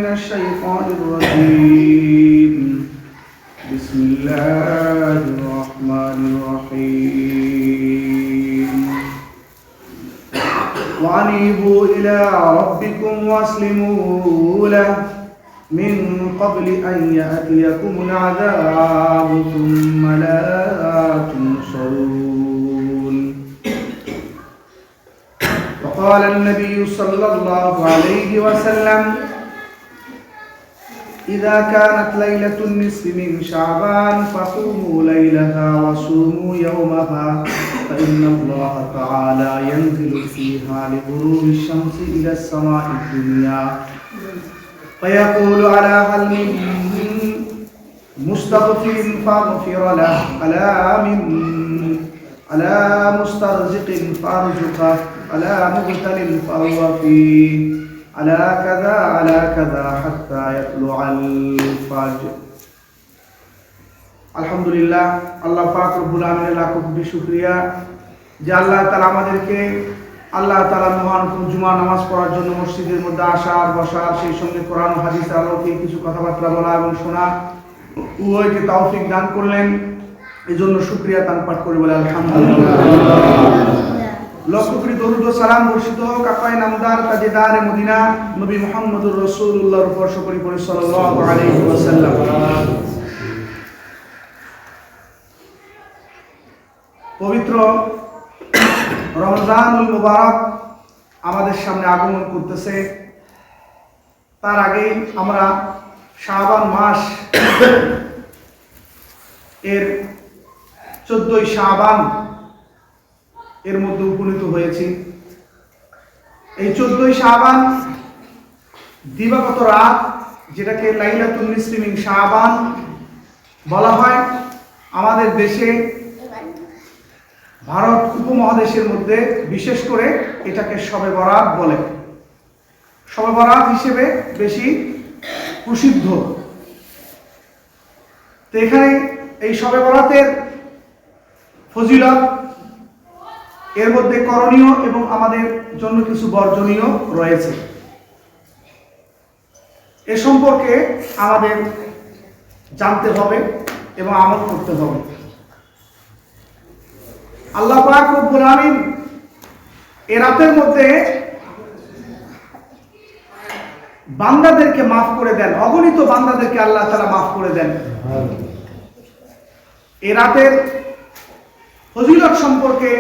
من الشيطان الرجيم بسم الله الرحمن الرحيم وأنيبوا إلى ربكم واسلموا له من قبل أن يأتيكم العذاب ثم لا تنصرون وقال النبي صلى الله عليه وسلم إذا كانت ليلة النصف من شعبان فقوموا ليلها وصوموا يومها فإن الله تعالى ينزل فيها لغروب الشمس إلى السماء الدنيا فيقول على هل من مستغفر فاغفر له ألا مسترزق فارزقه ألا مبتل فهو فيه على كذا حتى يطلع الفجر আলহামদুলিল্লাহ আল্লাহ পাক রব্বুল আমিনের লাখ কোটি শুকরিয়া যে আল্লাহ তাআলা আমাদেরকে আল্লাহ তাআলা মহান জুমা নামাজ পড়ার জন্য মসজিদের মধ্যে আসার বসার সেই সঙ্গে কোরআন ও হাদিসের আলোকে কিছু কথাবার্তা বলা এবং শোনা উভয়কে তৌফিক দান করলেন এজন্য শুকরিয়া তান পাঠ করে বলে আলহামদুলিল্লাহ লক্ষ কোটি দরুদ ও সালাম বর্ষিত হোক আকায়ে নামদার তাজেদারে মদিনা নবী মুহাম্মদুর রাসূলুল্লাহর উপর সকলে সাল্লাল্লাহু আলাইহি ওয়াসাল্লাম। পবিত্র রমজানুল মুবারক আমাদের সামনে আগমন করতেছে। তার আগে আমরা শাবান মাস এর 14ই শাবান এর মধ্যে উপনীত হয়েছি। এই 14ই শাবান দিবাগত রাত, যেটাকে লাইলাতুন নিসফি মিন শাবান বলা হয়, আমাদের দেশে ভারত উপমহাদেশের মধ্যে বিশেষ করে এটাকে শবে বরাত বলে। শবে বরাত হিসেবে বেশি প্রসিদ্ধ। তো এখানে এই শবে বরাতের ফজিলত, এর মধ্যে করণীয় এবং আমাদের জন্য কিছু বর্জনীয় রয়েছে। এ সম্পর্কে আমাদের জানতে হবে এবং আমল করতে হবে। আল্লাহ পাক রব্বুল আমিন এ রাতের মধ্যে বান্দাদেরকে মাফ করে দেন, অগণিত বান্দাদেরকে আল্লাহ তাআলা মাফ করে দেন। এ রাতের ফজিলত সম্পর্কে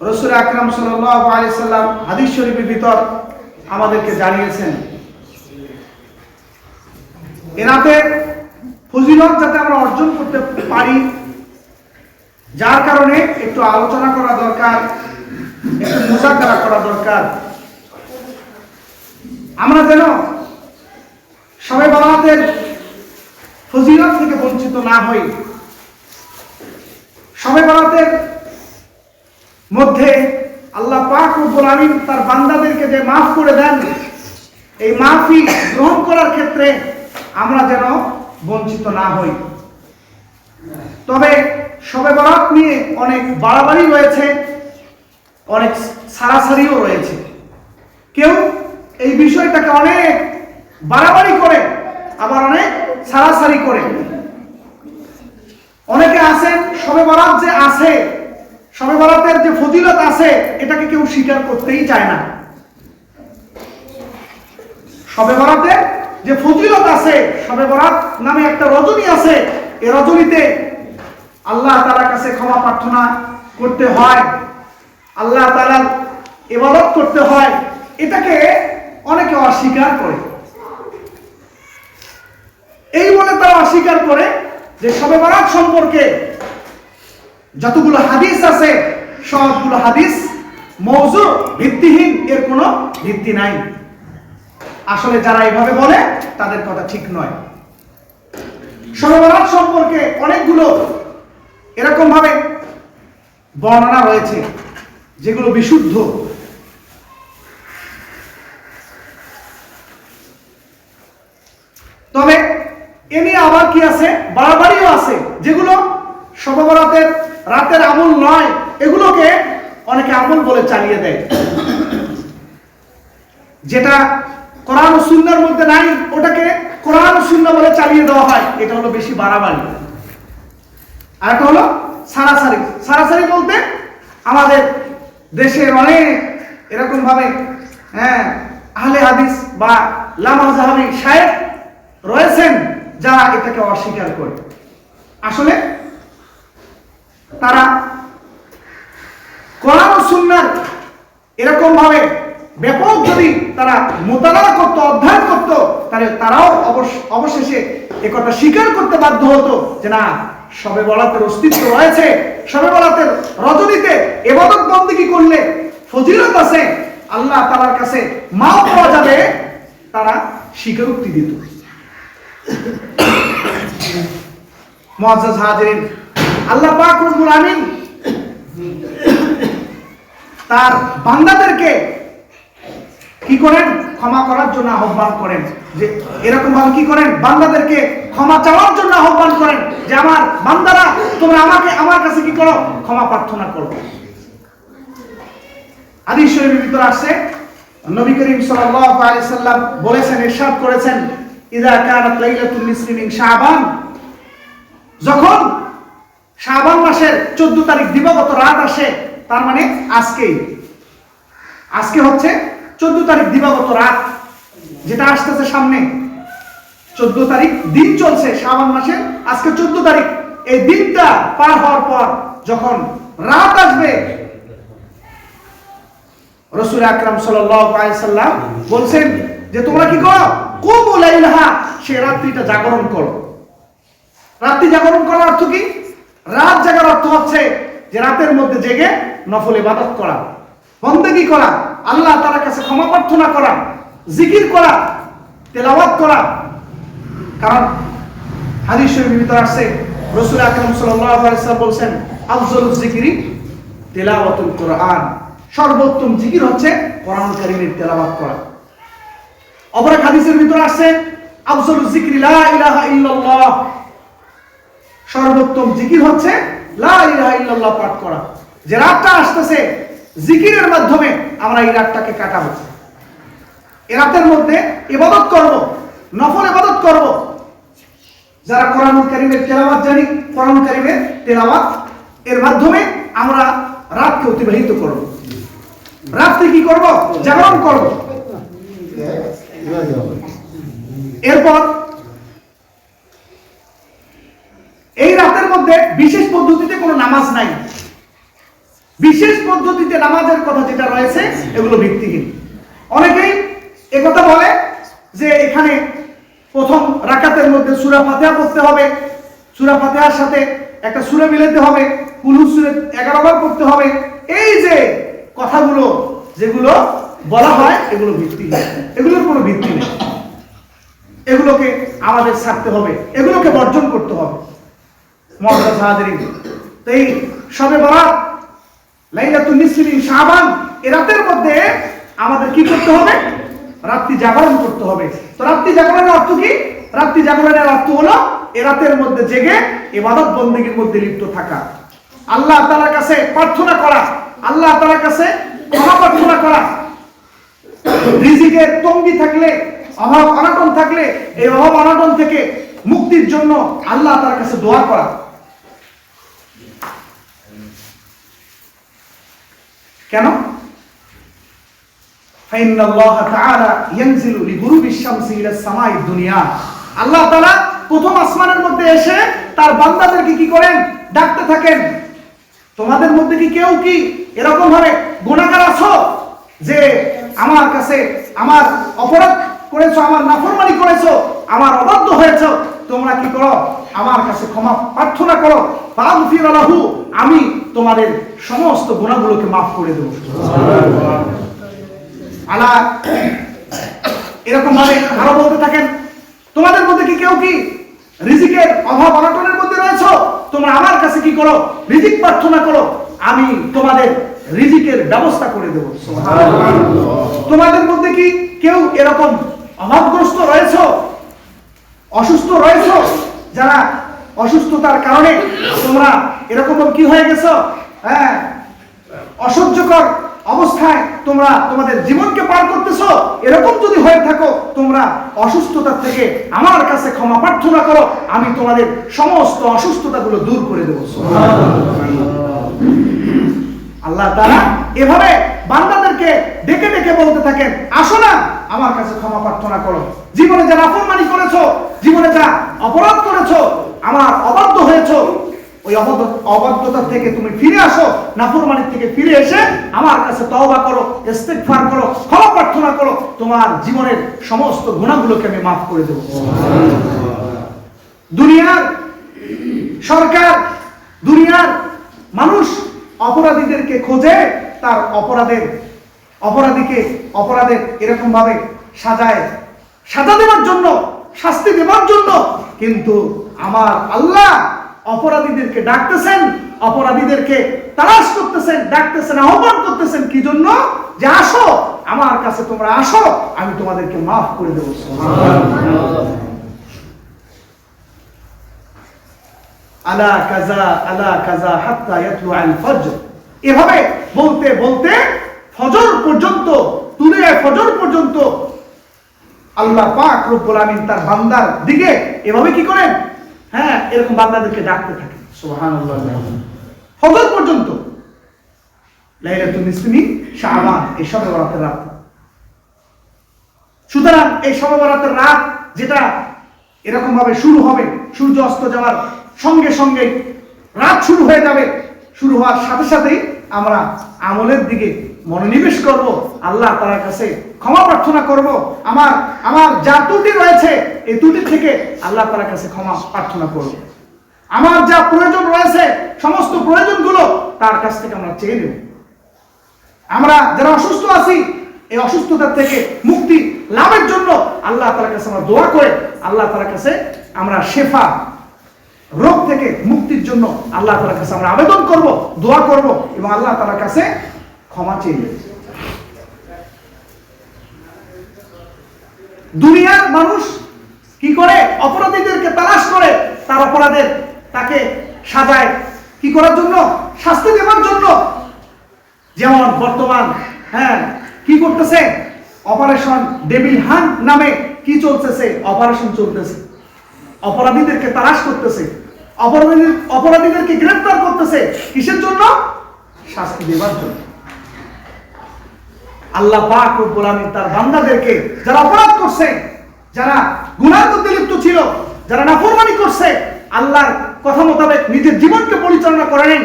রাসূল আকরাম সাল্লাল্লাহু আলাইহি সাল্লাম হাদিস শরীফের ভিতর আমাদেরকে জানিয়েছেন। এ রাতের ফজিলত যাতে আমরা অর্জন করতে পারি, যার কারণে একটু আলোচনা করা দরকার, একটু মুযাকারা করা দরকার। আমরা যেন শবে বরাতের ফজিলত থেকে বঞ্চিত না হই। শবে বরাতের মধ্যে আল্লাহ পাক রব্বুল আমিন তার বান্দাদেরকে যে মাফ করে দেন, এই মাফি গ্রহণ করার ক্ষেত্রে আমরা যেন বঞ্চিত না হই। তবে শবে বরাত নিয়ে অনেক বাড়াবাড়ি রয়েছে, অনেক সারাসারিও রয়েছে। কেউ এই বিষয়টাকে অনেক বাড়াবাড়ি করে, আবার অনেক সারাসারি করে। অনেকে আছেন শবে বরাত যে আছে, শবে বরাতের যে ফজিলত আছে, এটাকে কেউ স্বীকার করতেই চায় না। শবে বরাতের যে ফজিলত আছে, শবে বরাত নামে একটা রজনী আছে, এই রজনীতে আল্লাহ তাআলার কাছে ক্ষমা প্রার্থনা করতে হয়, আল্লাহ তাআলার ইবাদত করতে হয়, এটাকে অনেকে অস্বীকার করে। এই বলে তারা অস্বীকার করে যে শবে বরাত সম্পর্কে যতগুলো হাদিস আছে সবগুলো হাদিস মওযু, ভিত্তিহীন, এর কোনো ভিত্তি নাই। আসলে যারা এভাবে বলে তাদের কথা ঠিক নয়। শবে বরাত সম্পর্কে অনেকগুলো এরকম ভাবে বর্ণনা রয়েছে যেগুলো বিশুদ্ধ। তবে এ নিয়ে আবার কি আছে, বাড়াবাড়িও আছে, যেগুলো শবে বরাতের রাতের আমল নয়, এগুলোকে অনেকে আমল বলে চালিয়ে দেয়। যেটা কোরআন ও সুন্নাহর মধ্যে নাই, সুন্নাহ বলে চালিয়ে দেওয়া হয়, এটা হলো বেশি বাড়াবাড়ি। আর একটা হলো সারাসারি। সারাসারি বলতে আমাদের দেশের অনেক এরকম ভাবে আহলে হাদিস বা লামাযহাবি শায়েখ রয়েছেন যারা এটাকে অস্বীকার করে। আসলে তারা কোরআন ও সুন্নাহর এরকম ভাবে ব্যাপক যদি তারা মোতালা করতো, অধ্যয়ন করতো, তাহলে তারাও অবশেষে একথা স্বীকার করতে বাধ্য হতো যে না, শবে বরাতের অস্তিত্ব রয়েছে, শবে বরাতের রজনীতে ইবাদত বন্দেগী করলে ফজিলত আছে, আল্লাহ তাআলার কাছে মাও পাওয়া যাবে, তারা স্বীকারোক্তি দিত। মুআজ্জাজ হাজিরিন, আল্লাহ পাক রব্বুল আমিন তার বান্দাদেরকে কি করেন? ক্ষমা করার জন্য আহ্বান করেন। যে এরকম ভাবে কি করেন? বান্দাদেরকে ক্ষমা চাওয়ার জন্য আহ্বান করেন যে আমার বান্দারা, তোমরা আমার কাছে কি করো? ক্ষমা প্রার্থনা করো। হাদিস শরীফের ভিতরে আসছে, নবী করিম সাল্লাল্লাহু আলাইহি সাল্লাম বলেছেন, ইরশাদ করেছেন, ইযা কানাত লাইলাতুল নিসফি মিন শাবান, যখন শাবান মাসের 14 তারিখ দিবাগত রাত আসে, তার মানে আজকে হচ্ছে 14 তারিখ দিবাগত রাত, যেটা আসতেছে সামনে 14 তারিখ দিন চলছে শাবান মাসের, আজকে 14 তারিখ। এই দিনটা পার হওয়ার পর যখন রাত আসবে, রাসূল আকরাম সাল্লাল্লাহু আলাইহি সাল্লাম বলছেন যে তোমরা কি করো? কুমু লাইলাহা, সে রাত্রিটা জাগরণ করো। রাত্রি জাগরণ করার অর্থ কি? রাত জাগার অর্থ হচ্ছে যে রাতের মধ্যে জেগে নফল ইবাদত করা, বন্দেগী করা, আল্লাহ তাআলার কাছে ক্ষমা প্রার্থনা করা, জিকির করা, তেলাওয়াত করা। কারণ হাদিস শরীফের ভিতরে আছে, রাসূল আকরাম সাল্লাল্লাহু আলাইহি সাল্লাম বলেন, আফজালুজ যিকরি তিলাওয়াতুল কুরআন, সর্বোত্তম জিকির হচ্ছে কোরআন কারীমের তেলাওয়াত করা। অপর এক হাদিসের ভিতরে আছে, আফজালুজ যিকরি লা ইলাহা ইল্লাল্লাহ, সর্বোত্তম জিকির হচ্ছে লা ইলাহা ইল্লাল্লাহ পাঠ করা। যে রাতটা আসতেছে, জিকিরের মাধ্যমে আমরা এই রাতটাকে কাটাবো। এই রাতের মধ্যে ইবাদত করব, নফল ইবাদত করব। যারা কোরআন কারীমের তেলাওয়াত জানি, কোরআন কারীমের তেলাওয়াত এর মাধ্যমে আমরা রাতকে অতিবাহিত করব। রাত্রে কি করব? জাগরণ করব। এরপর এই রাতের মধ্যে বিশেষ পদ্ধতিতে কোনো নামাজ নাই। বিশেষ পদ্ধতিতে নামাজের কথা যেটা রয়েছে এগুলো ভিত্তিহীন। অনেকেই একথা বলে যে এখানে প্রথম রাকাতের মধ্যে সূরা ফাতিহা পড়তে হবে, সূরা ফাতিহার সাথে একটা সূরা মিলাতে হবে, কুল হু সূরা 11 বার পড়তে হবে। এই যে কথাগুলো যেগুলো বলা হয় এগুলো ভিত্তিহীন, এগুলোর কোনো ভিত্তি নেই। এগুলোকে আমাদের ছাড়তে হবে, এগুলোকে বর্জন করতে হবে। মুআজ্জাজ হাজিরিন, এই শবে বরাত লাইলাতুল নিসফি মিন শাবান, এই রাতের মধ্যে আমাদের কি করতে হবে? রাত্রি জাগরণ করতে হবে। তো রাত্রি জাগরণের অর্থ কি? রাত্রি জাগরণের অর্থ হলো এই রাতের মধ্যে জেগে ইবাদত বন্দেগীর মধ্যে লিপ্ত থাকা, আল্লাহ তাআলার কাছে প্রার্থনা করা, আল্লাহ তাআলার কাছে ক্ষমা প্রার্থনা করা। রিজিকের তঙ্গি থাকলে, অভাব অনটন থাকলে, এই অভাব অনটন থেকে মুক্তির জন্য আল্লাহ তাআলার কাছে দোয়া করা। কেন? ফাইন্নাল্লাহা তাআলা ইয়ানজিলু লিগুরুবিশ শামসি ইলাস সামাঈদ দুনিয়া, আল্লাহ তাআলা প্রথম আসমানের মধ্যে এসে তার বান্দাদেরকে কি করেন? ডাকতে থাকেন। তোমাদের মধ্যে কি কেউ কি এরকম ভাবে গুনাহগার আছো যে আমার কাছে আমার অপরাধ করেছো, আমার নাফরমানি করেছো, আমার অবাধ্য হয়েছো, তোমরা কি করো? আমার কাছে ক্ষমা প্রার্থনা করো, ফাগফির লাহু, আমি তোমাদের সমস্ত গুনাহগুলোকে মাফ করে দেব। সুবহানাল্লাহ। আলা এরকম ভাবে আরো বলতে থাকেন, তোমাদের মধ্যে কি কেউ কি রিজিকের অভাব অনটনের মধ্যে রয়েছো? তোমরা আমার কাছে কি করো? রিজিক প্রার্থনা করো, আমি তোমাদের রিজিকের ব্যবস্থা করে দেব। সুবহানাল্লাহ। তোমাদের মধ্যে কি কেউ এরকম অভাবগ্রস্ত রয়েছো, অসুস্থ রয়েছো, যারা অসুস্থতার কারণে তোমরা এরকম কি হয়ে গেছো? অসহ্যকর অবস্থায় তোমরা তোমাদের জীবনকে পার করতেছো, এরকম যদি হয়ে থাকো, তোমরা অসুস্থতা থেকে আমার কাছে ক্ষমা প্রার্থনা করো, আমি তোমাদের সমস্ত অসুস্থতাগুলো দূর করে দেবো। আল্লাহ তাআলা এভাবে বান্দাদেরকে ডেকে ডেকে বলতে থাকেন, আসো না আমার কাছে ক্ষমা প্রার্থনা করো। জীবনে যা নাফরমানি করেছো, জীবনে যা অপরাধ করেছো, আমার অবাধ্য হয়েছো, ওই অবাধ্যতা থেকে তুমি ফিরে আসো, নাফরমানি থেকে ফিরে এসে আমার কাছে তওবা করো, ইস্তিগফার করো, ক্ষমা প্রার্থনা করো, তোমার জীবনের সমস্ত গুনাহগুলোকে আমি মাফ করে দেব। দুনিয়ার সরকার, দুনিয়ার মানুষ অপরাধীদেরকে খোঁজে, তার অপরাধের এরকম ভাবে সাজা দেওয়ার জন্য, শাস্তি দেওয়ার জন্য, কিন্তু আমার আল্লাহ অপরাধীদেরকে ডাকতেছেন, অপরাধীদেরকে তালাশ করতেছেন, ডাকতেছেন, আহ্বান করতেছেন, কি জন্য? যে আসো আমার কাছে, তোমরা আসো, আমি তোমাদেরকে মাফ করে দেব। আলা কাজা হাত্তা ইয়াতলু আল ফজর। এভাবে বলতে বলতে ফজর পর্যন্ত, তুলে ফজর পর্যন্ত আল্লাহ পাক রব্বুল আমিন তার বান্দার দিকে এভাবে কি করেন? এরকম বান্দাদেরকে ডাকতে থাকেন। সুবহানাল্লাহ। ফজর পর্যন্ত, লাইলাতুল নিসফি শাবান, এই শবে বরাতের রাত। সুতরাং এই শবে বরাতের রাত যেটা এরকম ভাবে শুরু হবে, সূর্য অস্ত যাওয়ার সঙ্গে সঙ্গে রাত শুরু হয়ে যাবে। শুরু হওয়ার সাথে সাথেই আমরা আমলের দিকে মনোনিবেশ করব, আল্লাহ তাআলার কাছে ক্ষমা প্রার্থনা করব। আমার যা ত্রুটি রয়েছে, এই ত্রুটি থেকে আল্লাহ তাআলার কাছে ক্ষমা প্রার্থনা করব। আমার যা প্রয়োজন রয়েছে, সমস্ত প্রয়োজনগুলো তার কাছ থেকে আমরা চেয়ে নেব। আমরা যারা অসুস্থ আছি, এই অসুস্থতা থেকে মুক্তি লাভের জন্য আল্লাহ তাআলার কাছে আমরা দোয়া করে, আল্লাহ তাআলার কাছে আমরা শেফা, রোগ থেকে মুক্তির জন্য আল্লাহ তাআলার কাছে আমরা আবেদন করব, দোয়া করব এবং আল্লাহ তাআলার কাছে ক্ষমা চেয়ে নেব। দুনিয়ার মানুষ কি করে? অপরাধীদেরকে তালাশ করে, তার অপরাধের তাকে সাজায় কি করার জন্য? শাস্তি দেওয়ার জন্য। যেমন বর্তমান কি করতেছে? অপারেশন ডেভিল হান্ট নামে কি চলতেছে? অপারেশন চলতেছে, অপরাধীদেরকে তালাশ করতেছে, অপরাধীদেরকে গ্রেফতার করতেছে। কিসের জন্য? শাস্তি দেওয়ার জন্য। আল্লাহ পাক রব্বুল আমিন তার বান্দাদেরকে, যারা অপরাধ করছে, যারা গুনাহের মধ্যে লিপ্ত ছিল, যারা নাফরমানি করছে, আল্লাহর কথা মোতাবেক নিজের জীবনকে পরিচালনা করেন,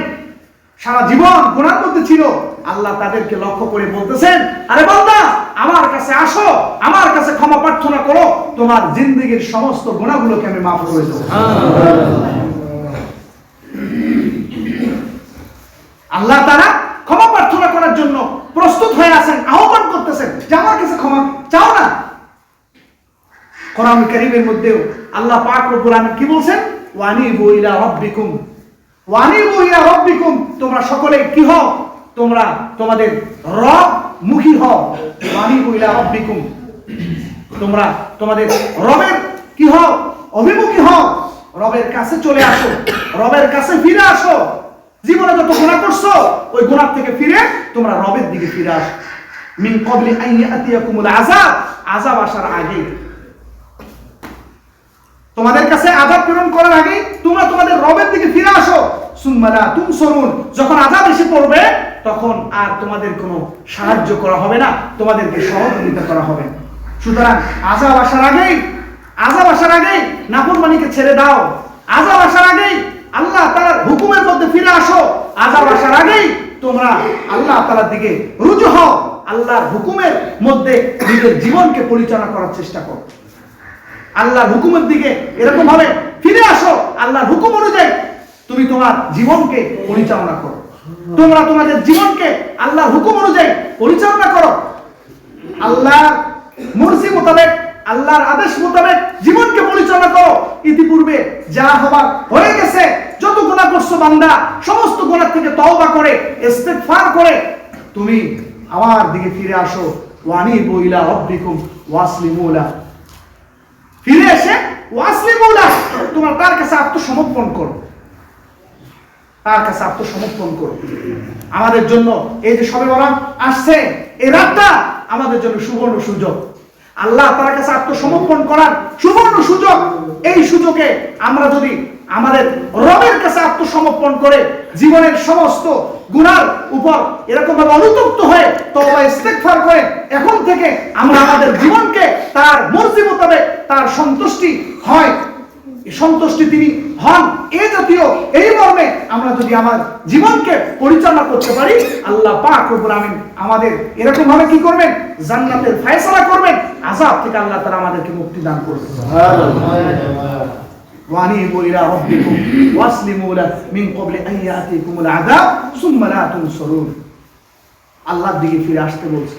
সারা জীবন গুনাহের মধ্যে ছিল, আল্লাহ তাদেরকে লক্ষ্য করে বলতেছেন, আরে বান্দা আমার কাছে আসো, আমার কাছে ক্ষমা প্রার্থনা করো, তোমার জিন্দেগীর সমস্ত গুনাহগুলোকে আমি মাফ করে দেব। আল্লাহ তাআলা ক্ষমা প্রার্থনা করার জন্য প্রস্তুত হয়ে আছেন, আহ্বান করতেছেন যে আমার কাছে ক্ষমা চাও না। কোরআন কারীমের মধ্যেও আল্লাহ পাক রব্বুল আমিন কি বলছেন? ওয়ানিবু ইলা রাব্বিকুম, ওয়ানিবু ইলা রাব্বিকুম, তোমরা সকলে কি হও? তোমরা তোমাদের রব মুখী হও। ওয়ানিবু ইলা রাব্বিকুম, তোমরা তোমাদের রবের কি হও? অভিমুখী হও। রবের কাছে চলে আসো, রবের কাছে ফিরে আসো। জীবনে যত গুনাহ করছো, ওই গুনাহ থেকে ফিরে তোমরা রবের দিকে ফিরে আসো। মিন ক্বাবলি আন ইয়াতিয়াকুমুল আযাব, আযাব আসার আগে, তোমাদের কাছে আযাব প্রেরণ করার আগে তোমরা তোমাদের রবের দিকে ফিরে আসো। সুম্মা লা তুনসুরুন, যখন আযাব এসে পড়বে তখন আর তোমাদের কোনো সাহায্য করা হবে না, তোমাদেরকে সহযোগিতা করা হবে না। সুতরাং আযাব আসার আগেই নাফরমানিকে ছেড়ে দাও। আযাব আসার আগেই আল্লাহ তাআলার হুকুমের মধ্যে ফিরে আসো। আযাব আসার আগেই তোমরা আল্লাহ তাআলার দিকে রুজু হও, আল্লাহর হুকুমের মধ্যে নিজের জীবনকে পরিচালনা করার চেষ্টা করো। আল্লাহর হুকুমের দিকে এরকম ভাবে ফিরে আসো, আল্লাহর হুকুম অনুযায়ী তুমি তোমার জীবনকে পরিচালনা করো। তোমরা তোমাদের জীবনকে আল্লাহর হুকুম অনুযায়ী পরিচালনা করো। আল্লাহর মর্জি মোতাবেক, আল্লাহর আদেশ মোতাবেক জীবনকে পরিচালনা করো। ইতিপূর্বে যা হবার হয়ে গেছে, যত গুনাহ করছো বান্দা, সমস্ত গুনাহ থেকে তওবা করে, ইস্তিগফার করে তুমি আমার দিকে ফিরে আসো। ওয়ানিবু ইলা রাব্বিকুম ওয়াসলিমু লাহ, ফিরে এসে ওয়াসলিমু লাহ, তোমরা তার কাছে আত্মসমর্পণ করো। তার কাছে আত্মসমর্পণ করো। আমাদের জন্য এই যে শবে বরাত আসছে, এই রাতটা আমাদের জন্য সুবর্ণ সুযোগ, আল্লাহ তার কাছে আত্মসমর্পণ করার সুবর্ণ সুযোগ। এই সুযোগে আমরা যদি আমাদের রবের কাছে আত্মসমর্পণ করে জীবনের সমস্ত গুনার উপর এরকম ভাবে অনুতপ্ত হয়ে তওবা ইস্তেগফার করে এখন থেকে আমরা আমাদের জীবনকে তার মর্জি মোতাবেক তার সন্তুষ্টি হয়, সন্তুষ্টি তিনি হন, এই জাতীয় এই মর্মে আমরা যদি আমার জীবনকে পরিচালনা করতে পারি, আল্লাহ পাক রব্বুল আমিন আমাদের এরকম ভাবে কি করবেন, জান্নাতের ফয়সালা করবেন, আযাব থেকে আল্লাহ তাআলা আমাদেরকে মুক্তি দান করবেন। সুবহানাল্লাহ। ওয়ানিবু ইলা রাব্বিকুম ওয়াসলিমু লাহু মিন ক্বাবলি আন ইয়াতিকুমুল আযাব সুম্মা লা তুনসুরুন। আল্লাহর দিকে ফিরে আসতে বলছে।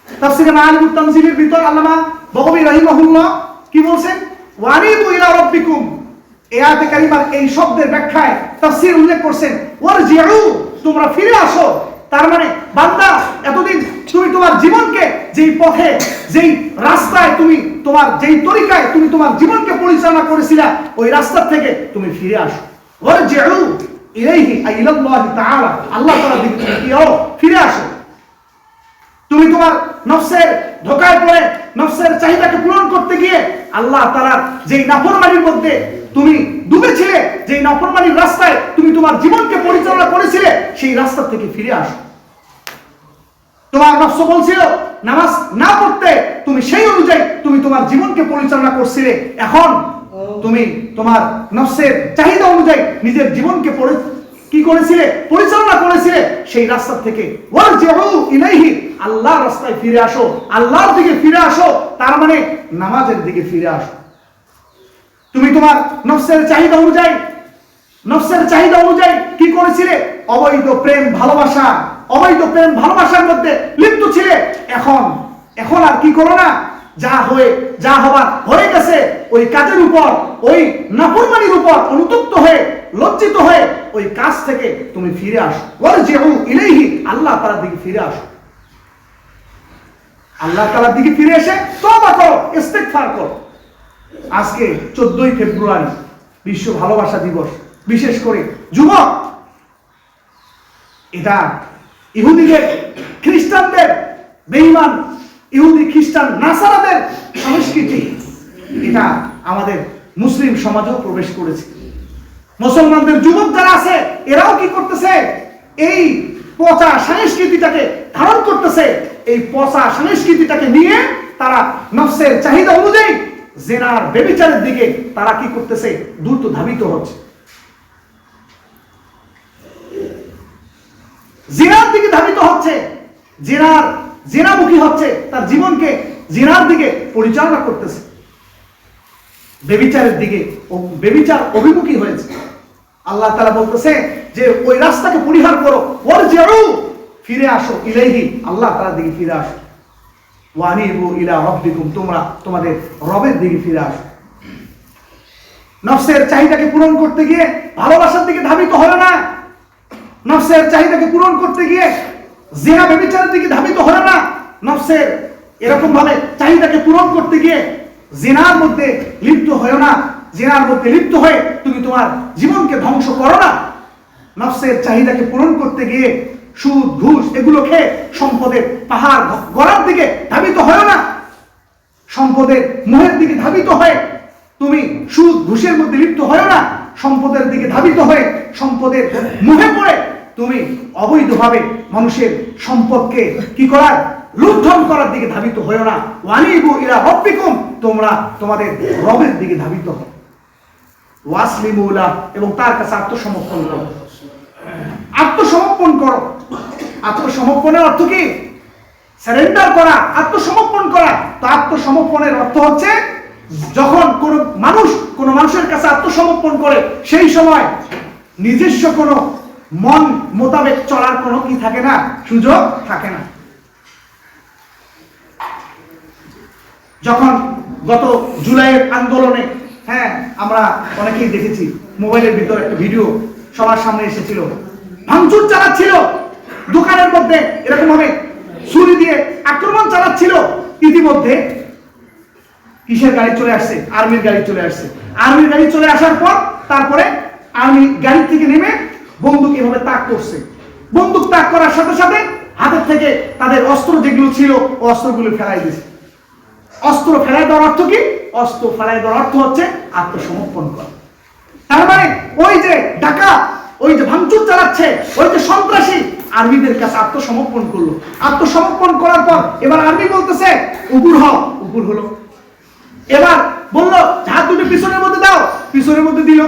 তাফসীরে মাআলিমুত তানজিলের ভিতর আল্লামা বগবী রাহিমাহুল্লাহ কি বলছেন, ওয়ানিবু ইলা রাব্বিকুম, এই আয়াতে কারিমার এই শব্দের ব্যাখ্যায় তাফসীর উল্লেখ করছেন ওয়ারজিউ, তোমরা ফিরে আসো। তার মানে বান্দা এতদিন তুমি তোমার জীবনকে যেই পথে যেই রাস্তায় তুমি তোমার যেই তরিকায় তুমি তোমার জীবনকে পরিচালনা করেছিলা ওই রাস্তা থেকে তুমি ফিরে আসো। ওয়ারজিউ ইলাইহি আই ইলাল্লাহি তাআলা, আল্লাহ তাআলার দিকে তুমি কি হও, ফিরে আসো। তুমি তোমার নফসের ধোঁকায় পড়ে নফসের চাহিদাকে পূরণ করতে গিয়ে আল্লাহ তাআলার যেই নাফরমানির মধ্যে তুমি ডুবেছিলে, যেই নাফরমানির রাস্তায় তুমি তোমার জীবনকে পরিচালনা করেছিলে, সেই রাস্তা থেকে ফিরে আসো। তোমার নফস বলছিল নামাজ না পড়তে, তুমি সেই অনুযায়ী তুমি তোমার জীবনকে পরিচালনা করছিলে, এখন তুমি তোমার নফসের চাহিদা অনুযায়ী নিজের জীবনকে কি করেছিলে, পরিচালনা করেছিলে, সেই রাস্তা থেকে ওয়ারজিউ ইলাইহি, আল্লাহর রাস্তায় ফিরে আসো, আল্লাহর দিকে ফিরে আসো। তার মানে নামাজের দিকে ফিরে আসো। তুমি তোমার নফসের চাহিদা অনুযায়ী কি করেছিলে, অবৈধ প্রেম ভালোবাসার মধ্যে লিপ্ত ছিলে। এখন আর কি করো না, যা হবার হয়ে গেছে ওই কাজের উপর, ওই নাফরমানির উপর অনুতপ্ত হয়ে লজ্জিত হয়ে ওই কাজ থেকে তুমি ফিরে আসো। ওয়ারজিউ ইলাইহি, আল্লাহ তাআলার দিকে ফিরে আসো। আল্লাহ তাআলার দিকে ফিরে এসে তওবা করো, ইস্তেগফার করো। আজকে 14ই ফেব্রুয়ারি বিশ্ব ভালোবাসা দিবস, বিশেষ করে যুবক, এটা ইহুদিদের খ্রিস্টানদের বেঈমান ইহুদি খ্রিস্টান নাসারাদের সংস্কৃতি, এটা আমাদের মুসলিম সমাজেও প্রবেশ করেছে। মুসলমানদের যুবক যারা আছে এরাও কি করতেছে, এই পচা সংস্কৃতিটাকে ধারণ করতেছে। এই পচা সংস্কৃতিটাকে নিয়ে তারা নফসের চাহিদা অনুযায়ী জিনার ব্যভিচারের দিকে তারা কি করতেছে, দ্রুত ধাবিত হচ্ছে, জিনার দিকে ধাবিত হচ্ছে, জিনামুখী হচ্ছে, তার জীবনকে জিনার দিকে পরিচালনা করতেছে, ব্যভিচারের দিকে, ব্যভিচার অভিমুখী হয়েছে। আল্লাহ তাআলা বলতেছে যে ওই রাস্তাকে পরিহার করো, ওয়ারজিউ, ফিরে আসো, ইলাইহি, আল্লাহ তাআলার দিকে ফিরে আসো। ওয়ানিবু ইলা রাব্বিকুম, তোমরা তোমাদের রবের দিকে ফিরে আসো। নফসের চাহিদাকে পূরণ করতে গিয়ে ভালোবাসার দিকে ধাবিত হলো না, নফসের চাহিদাকে পূরণ করতে গিয়ে জিনা ব্যভিচারের দিকে ধাবিত হলো না, নফসের এরকম ভাবে চাহিদাকে পূরণ করতে গিয়ে জিনার মধ্যে লিপ্ত হয়ো না, জিনার মধ্যে লিপ্ত হয়ে তুমি তোমার জীবনকে ধ্বংস করো না। নফসের চাহিদাকে পূরণ করতে গিয়ে সুদ ঘুষ এগুলো খেয়ে সম্পদের পাহাড় গড়ার দিকে ধাবিত হয়ো না, সম্পদের মোহের দিকে ধাবিত হয়ে তুমি সুদ ঘুষের মধ্যে লিপ্ত হয়ো না, সম্পদের দিকে ধাবিত হয়ে সম্পদের মোহে পড়ে তুমি অবৈধভাবে মানুষের সম্পদকে কি করার, লুণ্ঠন করার দিকে ধাবিত হয়ো না। ওয়ানিবু ইলা রাব্বিকুম, তোমরা তোমাদের রবের দিকে ধাবিত হও। ওয়াসলিমু লাহু, এবং তার কাছে আত্মসমর্পণ করো। আত্মসমর্পণ করো। আত্মসমর্পণের অর্থ কি? সারেন্ডার করা, আত্মসমর্পণ করা। তো আত্মসমর্পণের অর্থ হচ্ছে যখন কোন মানুষের কাছে আত্মসমর্পণ করে সেই সময় নিজস্ব কোনো মন মোতাবেক চলার কোনো কি থাকে না, সুযোগ থাকে না। যখন গত জুলাইয়ের আন্দোলনে, আমরা অনেকেই দেখেছি, মোবাইলের ভিতরে একটা ভিডিও সবার সামনে এসেছিল, ভাঙচুর চালাচ্ছিল, দোকানের মধ্যে এরকম ভাবে ছুরি দিয়ে আক্রমণ চালাচ্ছিল। ইতিমধ্যে কিসের গাড়ি চলে আসছে? আর্মির গাড়ি চলে আসছে। আর্মির গাড়ি চলে আসার পর তারপরে আর্মি গাড়ি থেকে নেমে বন্দুক এভাবে তাক করছে। বন্দুক তাক করার সাথে সাথে হাতের থেকে তাদের অস্ত্র যেগুলো ছিল অস্ত্রগুলো ফেলাই দিয়েছে। অস্ত্র ফেলাই দেওয়ার অর্থ কি? অস্ত্র ফেলাই দেওয়ার অর্থ হচ্ছে আত্মসমর্পণ করা। তার মানে ওই যে ডাকাত, ওই যে ভাঙচুর চালাচ্ছে, ওই যে সন্ত্রাসী আর্মিদের কাছে আত্মসমর্পণ করলো। আত্মসমর্পণ করার পর এবার আর্মি বলতেছে উপর হও, উপর হলো। এবার বললো হাত দুটো পিছনের মধ্যে দাও, পিছনের মধ্যে দিল।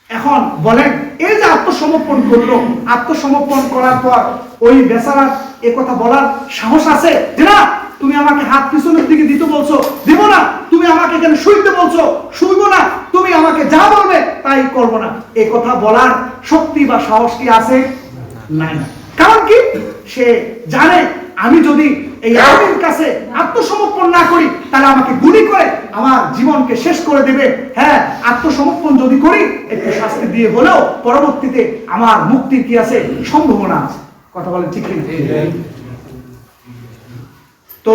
এখন বলেন এই যে আত্মসমর্পণ করলো, আত্মসমর্পণ করার পর ওই বেচারা এ কথা বলার সাহস আছে যে না তুমি আমাকে হাত পিছনের দিকে দিতে বলছো, দিব না। তুমি আমাকে এখানে শুইতে বলছো, শুইবো না। তুমি আমাকে যা বলবে তাই করবো না। এই কথা বলার শক্তি বা সাহস কি আছে? নাই। কারণ কি? সে জানে আমি যদি এই আর্মির কাছে আত্মসমর্পণ না করি তাহলে আমাকে গুলি করে আমার জীবনকে শেষ করে দেবে। হ্যাঁ, আত্মসমর্পণ যদি করি একটু শাস্তি দিয়ে হলেও পরবর্তীতে আমার মুক্তির কি আছে? সম্ভাবনা আছে। কথা বলেন ঠিক কি? তো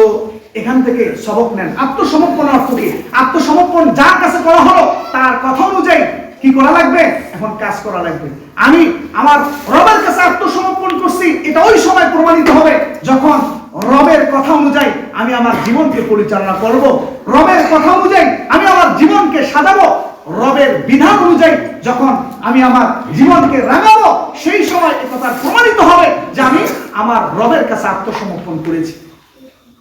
এখান থেকে সবক নেন। আত্মসমর্পণ অর্থ কি? আত্মসমর্পণ যার কাছে করা হলো তার কথা অনুযায়ী কি করা লাগবে? এখন কাজ করা লাগবে। আমি আমার রবের কাছে আত্মসমর্পণ করছি, এটা ওই সময় প্রমাণিত হবে যখন রবের কথা অনুযায়ী আমি আমার জীবনকে পরিচালনা করব। রবের কথা অনুযায়ী আমি আমার জীবনকে সাজাবো। রবের বিধান অনুযায়ী যখন আমি আমার জীবনকে রাঙাবো, সেই সময় একথা প্রমাণিত হবে যে আমি আমার রবের কাছে আত্মসমর্পণ করেছি।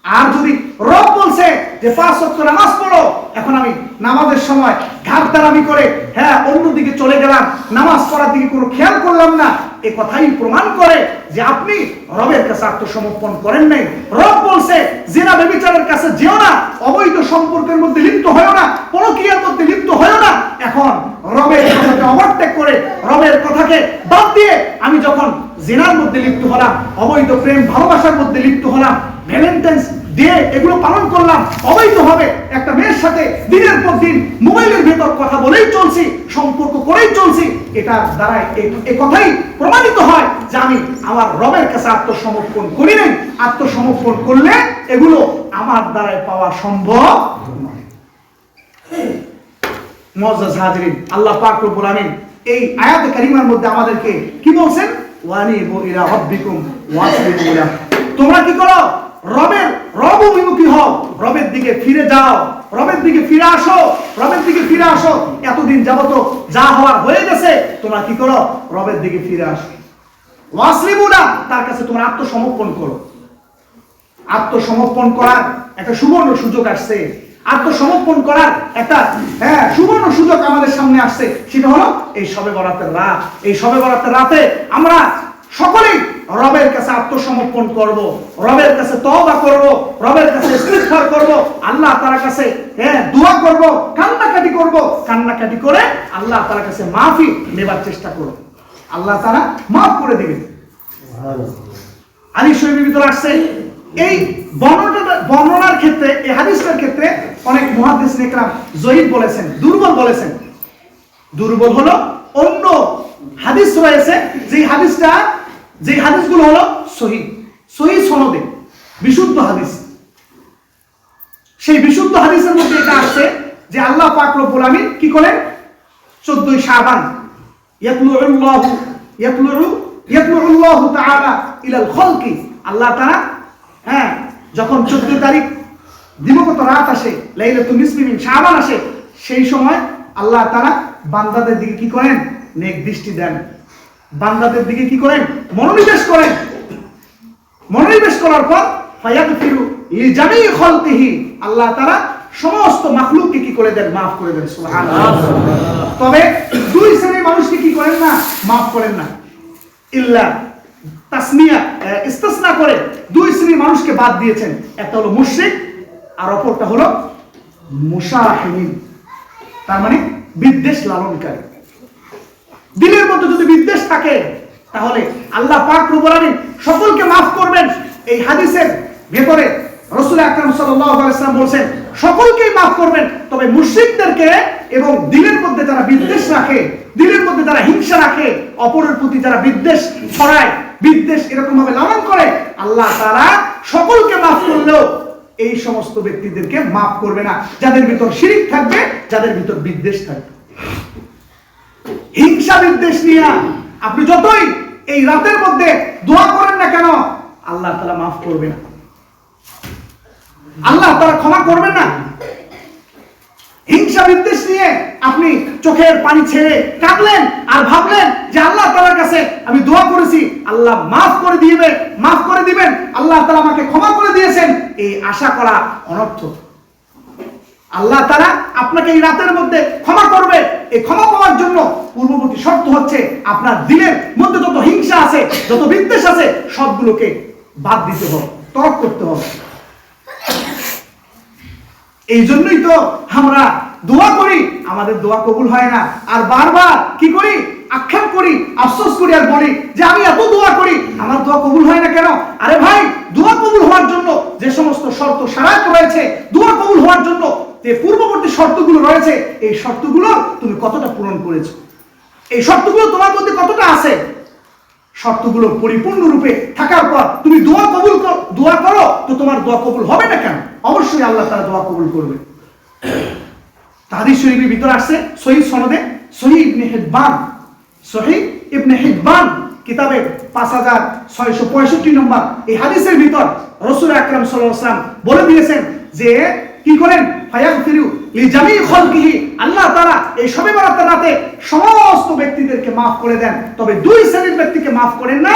আর যদি রব বলছে যে 5 ওয়াক্ত নামাজ পড়ো, এখন আমি নামাজের সময় ঘাটতারামি করে হ্যাঁ অন্যদিকে চলে গেলাম, নামাজ পড়ার দিকে কোনো খেয়াল করলাম না, এ কথাই প্রমাণ করে যে আপনি রবের কাছে আত্মসমর্পণ করেন নাই। রব বলছে জিনা ব্যভিচারের কাছে যেও না, অবৈধ সম্পর্কের মধ্যে লিপ্ত হয়ো না, পরকীয়ার মধ্যে লিপ্ত হয়ো না। এখন রবের কথাকে ওভারটেক করে রবের কথাকে বাদ দিয়ে আমি যখন জিনার মধ্যে লিপ্ত হলাম, অবৈধ প্রেম ভালোবাসার মধ্যে লিপ্ত হলাম, ভ্যালেন্টাইন্স ডে এগুলো পালন করলাম অবৈধভাবে, একটা মেয়ের সাথে দিনের পর দিন মোবাইলের ভেতর কথা বলেই চলছি, সম্পর্ক করেই চলছি, এটা দ্বারা এই কথাই প্রমাণিত হয় যে আমি আমার রবের কাছে আত্মসমর্পণ করি নাই। আত্মসমর্পণ করলে এগুলো আমার দ্বারাই পাওয়া সম্ভব নয়। মুআজ্জাজ হাজিরিন, আল্লাহ পাক রব্বুল আমিন এই আয়াতে কারিমার মধ্যে আমাদেরকে কি বলছেন? ওয়ানিবু ইলা রাব্বিকুম ওয়াসলিমু লাহু। তোমরা কি করো? রব অভিমুখী হও, রবের দিকে ফিরে যাও, রবের দিকে ফিরে আসো, রবের দিকে ফিরে আসো। এতদিন যাবত যা হওয়ার হয়ে গেছে, তোমরা কি করো? রবের দিকে ফিরে আসো। ওয়াসলিমু লাহু, তার কাছে তোমরা আত্মসমর্পণ করো। আত্মসমর্পণ করার একটা সুবর্ণ সুযোগ আসছে। আত্মসমর্পণ করার একটা সুবর্ণ সুযোগ আমাদের সামনে আসছে। সেটা হলো এই শবে বরাতের রাত। এই শবে বরাতের রাতে আমরা সকলেই রবের কাছে আত্মসমর্পণ করব, রবের কাছে তওবা করব, রবের কাছে ইস্তিগফার করব, আল্লাহ তাআলার কাছে দোয়া করব, কান্নাকাটি করব। কান্নাকাটি করে আল্লাহ তাআলার কাছে মাফি নেবার চেষ্টা করব। আল্লাহ তাআলা মাফ করে দিবেন। হাদিস শরীফের ভিতরে আসছে এই বর্ণনার ক্ষেত্রে, এই হাদিসের ক্ষেত্রে অনেক মুহাদ্দিস ইকরাম জয়ীফ বলেছেন, দুর্বল বলেছেন। দুর্বল হলো অন্য হাদিস রয়েছে যে হাদিসগুলো হলো সহিহ সনদে বিশুদ্ধ হাদিস। সেই বিশুদ্ধ হাদিসের মধ্যে এটা আছে যে আল্লাহ পাক রব্বুল আমিন কি করেন? 14 শাবান ইয়াতলুল্লাহু তাআলা ইলাল খালকি, আল্লাহ তাআলা যখন 14 তারিখ দিবাগত রাত আসে, লাইলাতুন নিসফি মিন শাবান আসে, সেই সময় আল্লাহ তাআলা বান্দাদের দিকে কি করেন? নেক দৃষ্টি দেন। বান্দাদের দিকে কি করেন? মনোনিবেশ করেন। মনোনিবেশ করার পর ফায়াগফিরু লিজামি খালকিহি, আল্লাহ তাআলা সমস্ত মাখলুককে কি করে দেন? মাফ করে দেন। সুবহানাল্লাহ। তবে দুই শ্রেণীর মানুষকে কি করেন না? মাফ করেন না। ইল্লা তাসনিয়া ইস্তিসনা করে দুই শ্রেণীর মানুষকে বাদ দিয়েছেন। একটা হলো মুশরিক আর অপরটা হলো মুশাহিন, তার মানে বিদ্বেষ লালনকারী। দিলের মধ্যে যদি বিদ্বেষ থাকে তাহলে আল্লাহ পাক রব্বুল আমিন সকলকে মাফ করবেন। এই হাদিসের ভেতরে রাসূল আকরাম সাল্লাল্লাহু আলাইহি ওয়াসাল্লাম বলেন সকলকেই মাফ করবেন, তবে মুশরিকদেরকে এবং দিলের মধ্যে যারা বিদ্বেষ রাখে, দিলের মধ্যে যারা হিংসা রাখে, অপরের প্রতি যারা বিদ্বেষ ছড়ায়, বিদ্বেষ এরকম ভাবে লালন করে, আল্লাহ তাআলা সকলকে মাফ করলেও এই সমস্ত ব্যক্তিদেরকে মাফ করবে না যাদের ভিতর শিরক থাকবে, যাদের ভিতর বিদ্বেষ থাকবে। হিংসা বিদ্বেষ নিয়ে না। আপনি যতই এই রাতের মধ্যে দোয়া করেন না কেন, আল্লাহ তাআলা মাফ করবে না, আল্লাহ তাআলা ক্ষমা করবেন না। হিংসা বিদ্বেষ নিয়ে আপনি চোখের পানি ছেড়ে কাঁদলেন আর ভাবলেন যে আল্লাহ তাআলার কাছে আমি দোয়া করেছি, আল্লাহ মাফ করে দিবেন, আল্লাহ তাআলা আমাকে ক্ষমা করে দিয়েছেন, এই আশা করা অনর্থক। আল্লাহ তাআলা আপনাকে এই রাতের মধ্যে ক্ষমা করবে। এই ক্ষমা পাওয়ার জন্য পূর্ববর্তী শর্ত হচ্ছে আপনার দিলের মধ্যে যত হিংসা আছে, যত বিদ্বেষ আছে, সবগুলোকে বাদ দিতে হবে, তরক করতে হবে। এই জন্যই তো আমরা দোয়া করি, আমাদের দোয়া কবুল হয় না, আর বারবার কি করি, আক্ষেপ করি, আফসোস করি, আর বলি যে আমি এত দোয়া করি, আমার দোয়া কবুল হয় না কেন? আরে ভাই, দোয়া কবুল হওয়ার জন্য যে সমস্ত শর্ত শরাত রয়েছে, দোয়া কবুল হওয়ার জন্য যে পূর্ববর্তী শর্তগুলো রয়েছে, এই শর্তগুলো তুমি কতটা পূরণ করেছো, এই শর্তগুলো তোমার মধ্যে কতটা আছে, শর্তগুলো পরিপূর্ণরূপে থাকার পর তুমি দোয়া করো, তো তোমার দোয়া কবুল হবে না কেন? অবশ্যই আল্লাহ তাআলা দোয়া কবুল করবে। হাদিস শরীফের ভিতর আসছে সহিহ সনদে, সহিহ ইবনে হিব্বান কিতাবের 5665 নম্বর এই হাদিসের ভিতর রাসূল আকরাম সাল্লাল্লাহু আলাইহি ওয়াসাল্লাম বলে দিয়েছেন যে কি করেন, ফায়াগফিরু লিজামি খালকিহি, আল্লাহ তাআলা এই শবে বরাতের রাতে সমস্ত ব্যক্তিদেরকে maaf করে দেন, তবে দুই শ্রেণীর ব্যক্তিকে maaf করেন না।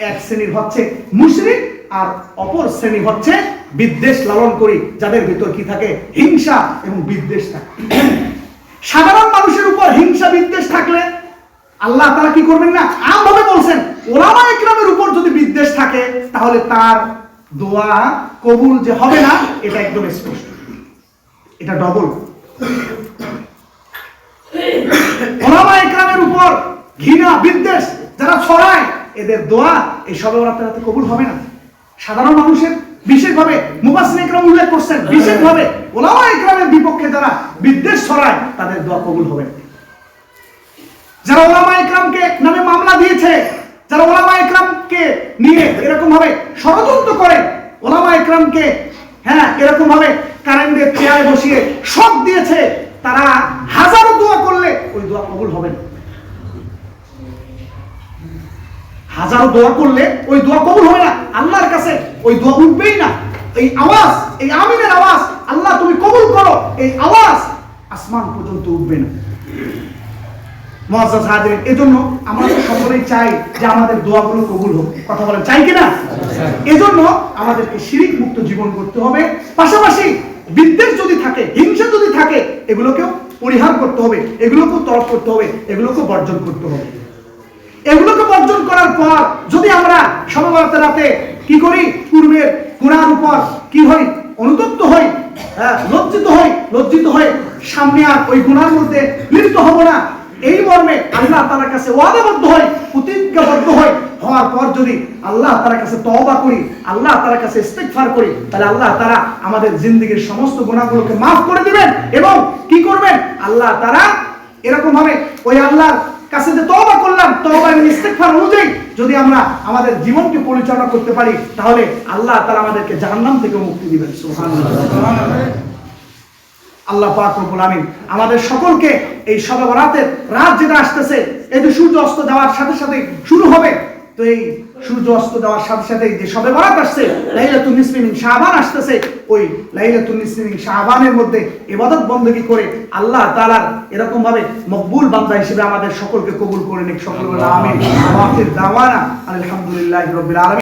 এক শ্রেণীর হচ্ছে মুশরিক, আর অপর শ্রেণী হচ্ছে বিদ্বেষ লালন করি, যাদের ভিতর কি থাকে, হিংসা এবং বিদ্বেষ থাকে। সাধারণ মানুষের উপর হিংসা বিদ্বেষ থাকলে আল্লাহ তাআলা কি করবেন না, আমভাবে বলছেন, উলামায়ে কিরামের উপর যদি বিদ্বেষ থাকে তাহলে তার দোয়া কবুল যে হবে না, এটা একদম স্পষ্ট, এটা ডবল। উলামায়ে কিরামের উপর ঘৃণা বিদ্বেষ যারা ছড়ায়, এদের দোয়া এই শবে বরাতের রাতে কবুল হবে না। সাধারণ মানুষের বিশেষভাবে মুফাসসিরিন ইকরাম উল্লেখ করছেন, বিশেষভাবে উলামায়ে কিরামের বিপক্ষে যারা বিদ্বেষ ছড়ায়, তাদের দোয়া কবুল হবে না। যারা উলামায়ে কিরামকে নামে মামলা দিয়েছে, যারা উলামায়ে কিরামকে নিয়ে এরকম ভাবে ষড়যন্ত্র করে, উলামায়ে কিরামকে এরকম ভাবে কারেন্টের চেয়ারে বসিয়ে শক দিয়েছে, তারা হাজারো দোয়া করলে ওই দোয়া কবুল হবে না। হাজারো দোয়া করলে ওই দোয়া কবুল হবে না, আল্লাহর কাছে ওই দোয়া উঠবেই না। এই আওয়াজ, এই আমিনের আওয়াজ, আল্লাহ তুমি কবুল করো, এই আওয়াজ আসমান পর্যন্ত উঠবে না। মুআজ্জাজ হাজিরিন, এজন্য আমরা সকলেই চাই যে আমাদের দোয়াগুলো কবুল হোক। কথা বলেন, চাই কিনা? এজন্য আমাদেরকে শিরক মুক্ত জীবন করতে হবে। পাশাপাশি বিদ্বেষ যদি থাকে, হিংসা যদি থাকে, এগুলোকেও পরিহার করতে হবে, এগুলোকেও তরক করতে হবে, এগুলোকেও বর্জন করতে হবে। এগুলোকে বর্জন করার পর যদি আমরা শবে বরাতের রাতে কি করি, পূর্বের গুনার উপর কি হই, অনুতপ্ত হই, লজ্জিত হই, সামনে আর ওই গুনার মধ্যে লিপ্ত হব না, এই মর্মে আল্লাহ তাআলার কাছে ওয়াদাবদ্ধ হই, প্রতিজ্ঞাবদ্ধ হওয়ার পর যদি আল্লাহ তাআলার কাছে তওবা করি, আল্লাহ তাআলার কাছে ইস্তিগফার করি, তাহলে আল্লাহ তাআলা আমাদের জিন্দেগীর সমস্ত গুনাহগুলোকে maaf করে দিবেন। এবং কি করবেন, আল্লাহ তাআলা এরকম ভাবে ওই আল্লাহর কাছে যে তওবা করলাম, তওবা এবং ইস্তিগফার অনুযায়ী যদি আমরা আমাদের জীবনকে পরিচালনা করতে পারি, তাহলে আল্লাহ তাআলা আমাদেরকে জাহান্নাম থেকে মুক্তি দিবেন। সুবহানাল্লাহ। আল্লাহ পাক রব্বুল আমিন আমাদের সকলকে এই শবে বরাতের রাত যেটা আসতেছে, এই যে সূর্য অস্ত যাওয়ার সাথে সাথে শুরু হবে, তো এই সূর্য অস্ত যাওয়ার সাথে সাথে যে শবে বরাত আসছে, লাইলাতুন নিসফি মিন শাবান আসতেছে, ওই লাইলাতুন নিসফি মিন শাবানের মধ্যে ইবাদত বندگی করে আল্লাহ তাআলার এরকম ভাবে মকবুল বান্দা হিসেবে আমাদের সকলকে কবুল করে নিক। সকল বলে আমিন। ওয়া আখির দাওয়ানা আলহামদুলিল্লাহি রাব্বিল আলামিন।